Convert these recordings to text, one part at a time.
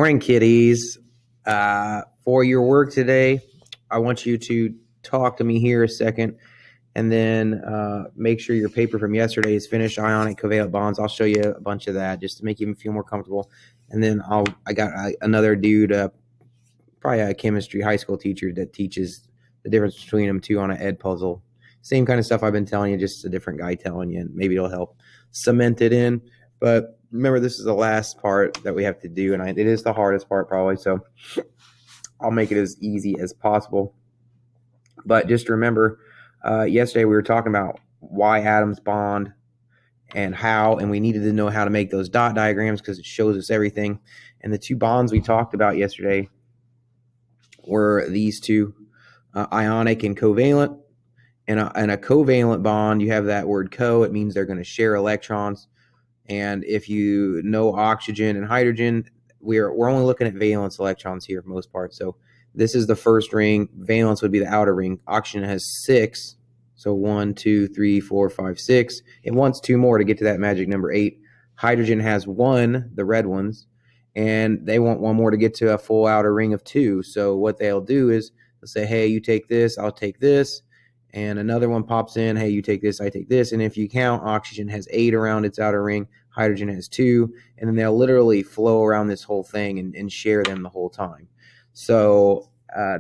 Morning, kiddies. For your work today, I want you to talk to me here a second, and then make sure your paper from yesterday is finished. Ionic covalent bonds. I'll show you a bunch of that just to make you feel more comfortable. And then I got another dude, probably a chemistry high school teacher that teaches the difference between them two on an ed puzzle. Same kind of stuff I've been telling you, just a different guy telling you, and maybe it'll help cement it in. But remember, this is the last part that we have to do, and it is the hardest part probably, so I'll make it as easy as possible. But just remember, yesterday we were talking about why atoms bond and how, and we needed to know how to make those dot diagrams because it shows us everything. And the two bonds we talked about yesterday were these two, ionic and covalent. In a covalent bond, you have that word co. It means they're going to share electrons. And if you know oxygen and hydrogen, we're only looking at valence electrons here for the most part. So this is the first ring. Valence would be the outer ring. Oxygen has 6. So 1, 2, 3, 4, 5, 6. It wants 2 more to get to that magic number 8. Hydrogen has 1, the red ones, and they want 1 more to get to a full outer ring of 2. So what they'll do is they'll say, hey, you take this, I'll take this. And another one pops in, hey, you take this, I take this. And if you count, oxygen has 8 around its outer ring, hydrogen has 2, and then they'll literally flow around this whole thing and share them the whole time. So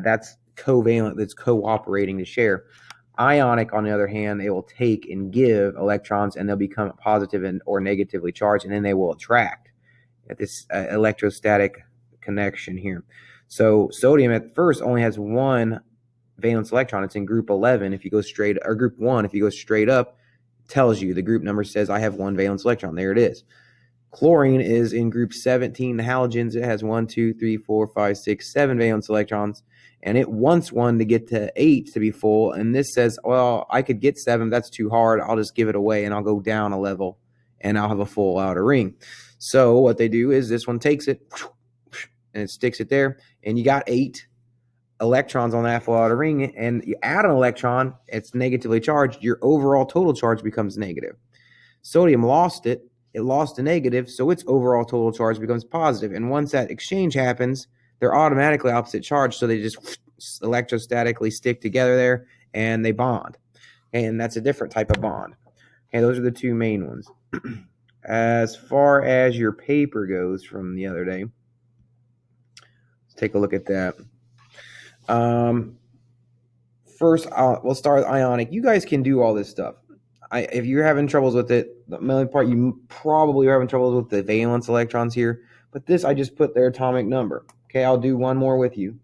that's covalent, that's cooperating to share. Ionic, on the other hand, they will take and give electrons, and they'll become positive or negatively charged, and then they will attract at this electrostatic connection here. So sodium at first only has 1 valence electron. It's in group 11. If you go straight, or group 1, if you go straight up, tells you the group number says I have 1 valence electron. There it is. Chlorine is in group 17. The halogens, it has 1, 2, 3, 4, 5, 6, 7 valence electrons, and it wants 1 to get to 8 to be full. And this says, well, I could get 7. That's too hard. I'll just give it away, and I'll go down a level, and I'll have a full outer ring. So what they do is this one takes it, and it sticks it there, and you got 8 electrons on that full outer ring, and you add an electron, it's negatively charged, your overall total charge becomes negative. Sodium lost it lost a negative, so its overall total charge becomes positive. And once that exchange happens, they're automatically opposite charge, so they just electrostatically stick together there, and they bond. And that's a different type of bond. Okay, those are the two main ones. As far as your paper goes from the other day, let's take a look at that. First, we'll start with ionic. You guys can do all this stuff. If you're having troubles with it, the main part, you probably are having troubles with the valence electrons here. But this, I just put their atomic number. Okay, I'll do one more with you.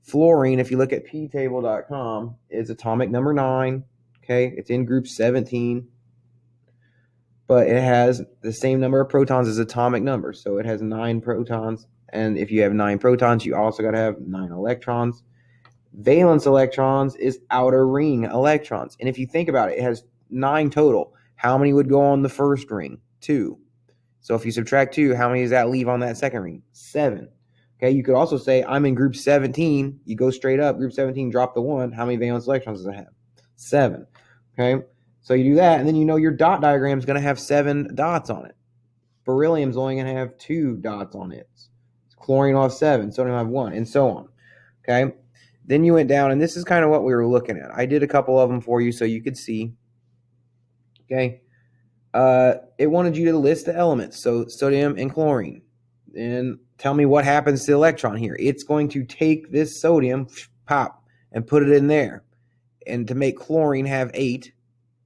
Fluorine, if you look at ptable.com, is atomic number 9. Okay, it's in group 17. But it has the same number of protons as atomic number. So it has 9 protons. And if you have 9 protons, you also got to have 9 electrons. Valence electrons is outer ring electrons. And if you think about it, it has 9 total. How many would go on the first ring? 2. So if you subtract 2, how many does that leave on that second ring? 7. Okay, you could also say I'm in group 17. You go straight up, group 17, drop the 1. How many valence electrons does it have? 7. Okay, so you do that, and then you know your dot diagram is going to have 7 dots on it. Beryllium's only going to have 2 dots on it. Chlorine will have 7, sodium will have 1, and so on. Okay, then you went down, and this is kind of what we were looking at. I did a couple of them for you so you could see. Okay, it wanted you to list the elements, so sodium and chlorine, and tell me what happens to the electron here. It's going to take this sodium, pop, and put it in there, and to make chlorine have 8,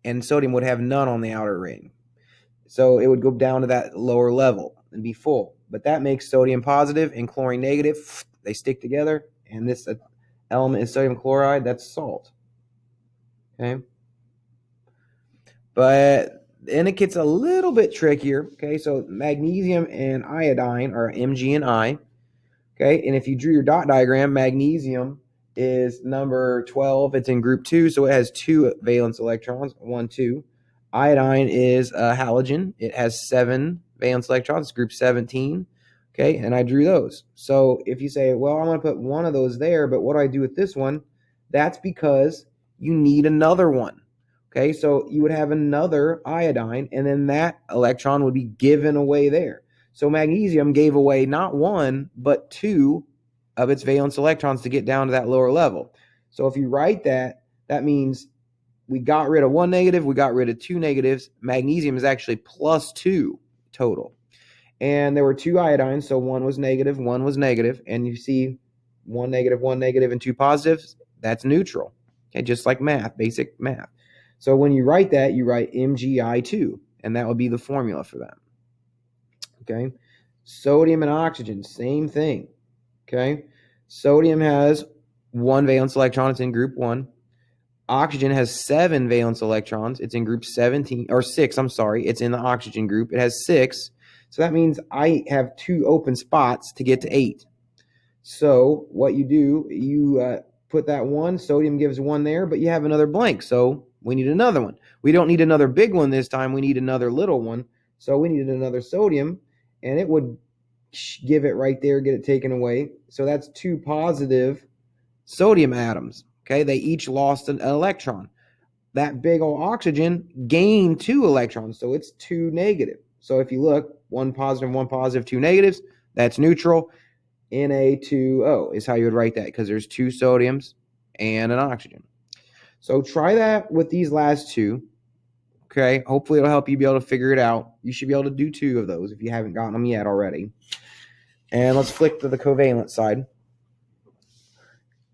and sodium would have none on the outer ring. So it would go down to that lower level and be full. But that makes sodium positive and chlorine negative. They stick together, and this element is sodium chloride. That's salt. Okay. But then it gets a little bit trickier. Okay, so magnesium and iodine are Mg and I. Okay, and if you drew your dot diagram, magnesium is number 12. It's in group 2, so it has 2 valence electrons, 1, 2. Iodine is a halogen. It has 7 valence electrons, group 17. Okay, and I drew those. So if you say, well, I'm going to put one of those there, but what do I do with this one? That's because you need another one. Okay, so you would have another iodine, and then that electron would be given away there. So magnesium gave away not one, but two of its valence electrons to get down to that lower level. So if you write that, that means we got rid of one negative, we got rid of two negatives. Magnesium is actually +2 total. And there were two iodines, so one was negative, and you see one negative, and two positives, that's neutral. Okay, just like math, basic math. So when you write that, you write MgI2, and that would be the formula for that. Okay, sodium and oxygen, same thing. Okay, sodium has one valence electron, it's in group 1. Oxygen has 7 valence electrons, it's in group 17, or 6, I'm sorry, it's in the oxygen group, it has 6. So that means I have 2 open spots to get to 8. So what you do, you put that 1, sodium gives 1 there, but you have another blank, so we need another one. We don't need another big one this time, we need another little one. So we needed another sodium, and it would give it right there, get it taken away. So that's 2 positive sodium atoms. Okay, they each lost an electron. That big old oxygen gained 2 electrons, so it's 2 negative. So if you look, 1 positive, 2 negatives, that's neutral. Na2O is how you would write that, because there's 2 sodiums and an oxygen. So try that with these last 2. Okay, hopefully it'll help you be able to figure it out. You should be able to do 2 of those if you haven't gotten them yet already. And let's flick to the covalent side.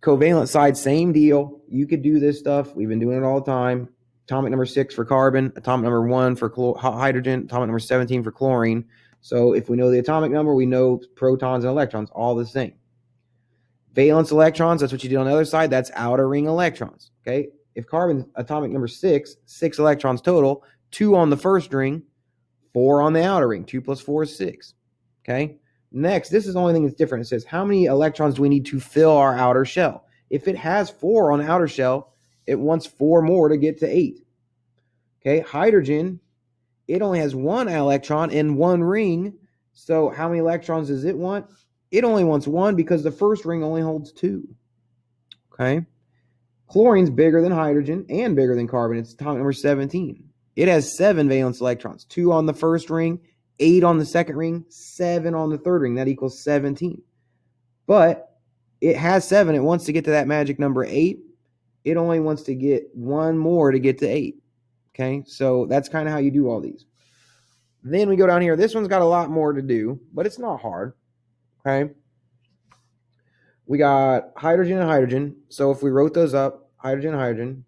Covalent side, same deal. You could do this stuff. We've been doing it all the time. Atomic number 6 for carbon, atomic number 1 for hydrogen, atomic number 17 for chlorine. So if we know the atomic number, we know protons and electrons, all the same. Valence electrons, that's what you did on the other side. That's outer ring electrons. Okay. If carbon atomic number 6, 6 electrons total, 2 on the first ring, 4 on the outer ring. 2 plus 4 is 6. Okay. Next, this is the only thing that's different. It says, how many electrons do we need to fill our outer shell? If it has 4 on the outer shell, it wants 4 more to get to 8. Okay, hydrogen, it only has 1 electron in 1 ring. So how many electrons does it want? It only wants 1 because the first ring only holds 2. Okay, chlorine's bigger than hydrogen and bigger than carbon. It's atomic number 17. It has 7 valence electrons, 2 on the first ring, 8 on the second ring, 7 on the third ring. That equals 17. But it has 7. It wants to get to that magic number 8. It only wants to get 1 more to get to 8. Okay, so that's kind of how you do all these. Then we go down here. This one's got a lot more to do, but it's not hard. Okay, we got hydrogen and hydrogen. So if we wrote those up, hydrogen,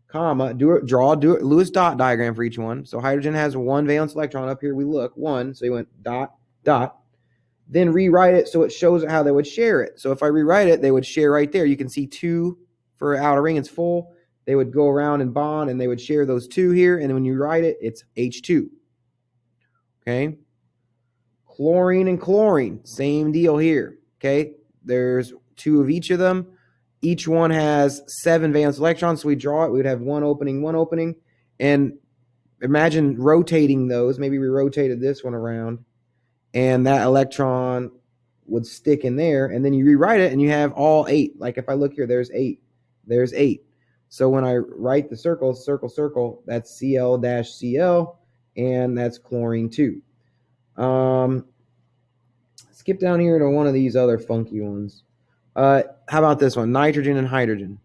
comma, draw Lewis dot diagram for each one. So hydrogen has 1 valence electron. Up here we look 1, so you went dot dot. Then rewrite it so it shows how they would share it. So if I rewrite it, they would share right there. You can see 2 for outer ring, it's full. They would go around and bond, and they would share those 2 here. And then when you write it, it's H2. Okay. Chlorine and chlorine, same deal here. Okay. There's 2 of each of them. Each one has 7 valence electrons. So we draw it. We would have 1 opening. And imagine rotating those. Maybe we rotated this one around, and that electron would stick in there. And then you rewrite it, and you have all 8. Like if I look here, there's 8. There's 8. So when I write the circle, that's Cl-Cl, and that's chlorine 2. Skip down here to one of these other funky ones. How about this one? Nitrogen and hydrogen.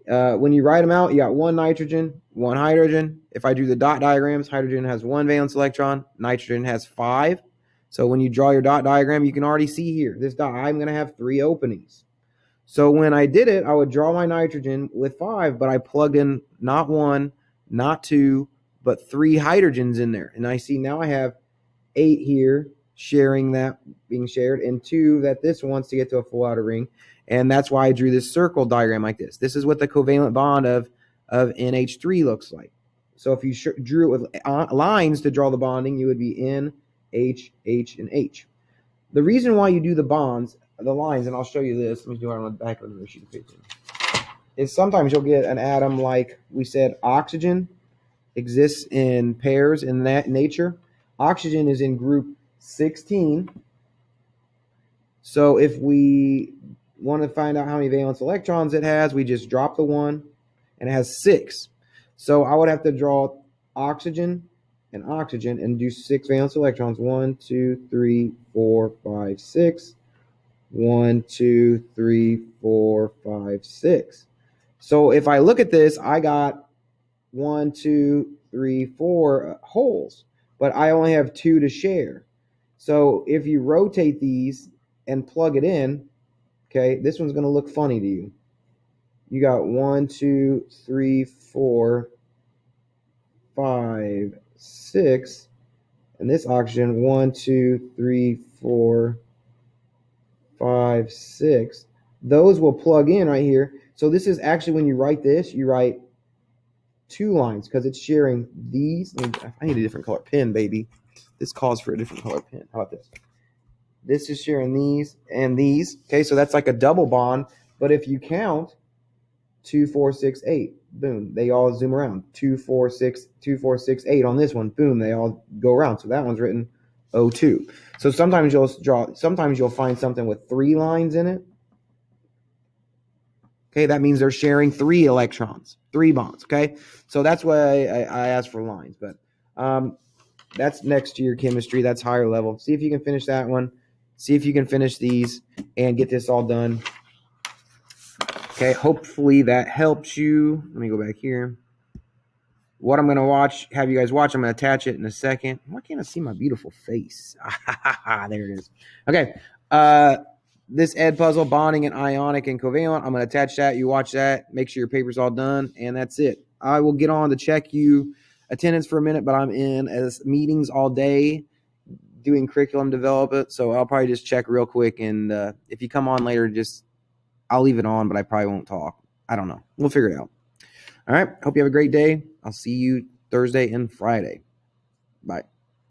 When you write them out, you got 1 nitrogen, 1 hydrogen. If I do the dot diagrams, hydrogen has 1 valence electron, nitrogen has 5. So when you draw your dot diagram, you can already see here, this dot, I'm going to have 3 openings. So when I did it, I would draw my nitrogen with 5, but I plugged in not 1, not 2, but 3 hydrogens in there. And I see now I have 8 here sharing that, being shared, and 2 that this wants to get to a full outer ring. And that's why I drew this circle diagram like this. This is what the covalent bond of NH3 looks like. So if you drew it with lines to draw the bonding, you would be N, H, H, and H. The reason why you do the bonds, the lines, and I'll show you this. Let me do it on the back of the sheet of paper. Is sometimes you'll get an atom like we said, oxygen exists in pairs in that nature. Oxygen is in group 16. So if we want to find out how many valence electrons it has, we just drop the 1, and it has 6. So I would have to draw oxygen and oxygen and do 6 valence electrons. 1, 2, 3, 4, 5, 6. 1, 2, 3, 4, 5, 6. So if I look at this, I got 1, 2, 3, 4 holes, but I only have 2 to share. So if you rotate these and plug it in, okay, this one's going to look funny to you. You got 1, 2, 3, 4, 5, 6, and this oxygen 1, 2, 3, 4, 5, 6. Those will plug in right here. So this is actually, when you write this, you write 2 lines because it's sharing these. I need a different color pen, baby. This calls for a different color pen. How about this? This is sharing these and these. Okay, so that's like a double bond. But if you count 2, 4, 6, 8, boom, they all zoom around. 2, 4, 6, 2, 4, 6, 8 on this one, boom, they all go around. So that one's written O2. So sometimes you'll find something with 3 lines in it. Okay, that means they're sharing 3 electrons, 3 bonds. Okay, so that's why I asked for lines. But that's next year chemistry. That's higher level. See if you can finish that one. See if you can finish these and get this all done. Okay, hopefully that helps you. Let me go back here. What I'm going to have you guys watch, I'm going to attach it in a second. Why can't I see my beautiful face? There it is. Okay, this Ed puzzle, bonding and ionic and covalent, I'm going to attach that. You watch that. Make sure your paper's all done, and that's it. I will get on to check you attendance for a minute, but I'm in as meetings all day doing curriculum development, so I'll probably just check real quick, and if you come on later, I'll leave it on, but I probably won't talk. I don't know. We'll figure it out. All right. Hope you have a great day. I'll see you Thursday and Friday. Bye.